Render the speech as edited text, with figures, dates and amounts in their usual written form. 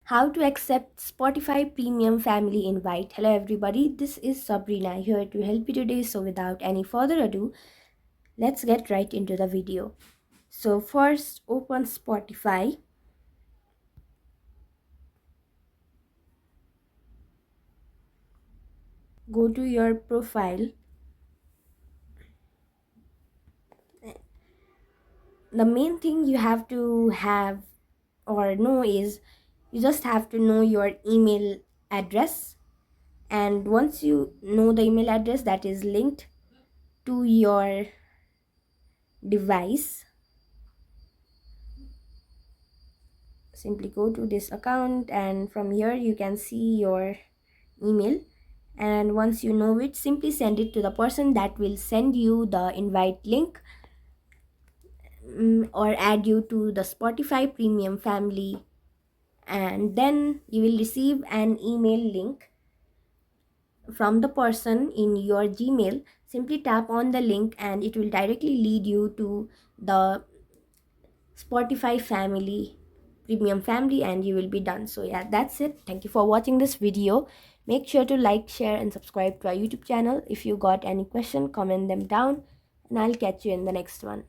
How to accept Spotify Premium Family Invite. Hello everybody, this is Sabrina here to help you today. So without any further ado, let's get right into the video. So first, open Spotify. Go to your profile. The main thing you have to have or know is you just have to know your email address, and once you know the email address that is linked to your device, simply go to this account, and from here you can see your email. And once you know it, simply send it to the person that will send you the invite link, or add you to the Spotify Premium family, and then you will receive an email link from the person in your Gmail. Simply tap on the link and it will directly lead you to the Spotify family, Premium family, and you will be done. So yeah, that's it. Thank you for watching this video. Make sure to like, share and subscribe to our YouTube channel. If you got any question, comment them down and I'll catch you in the next one.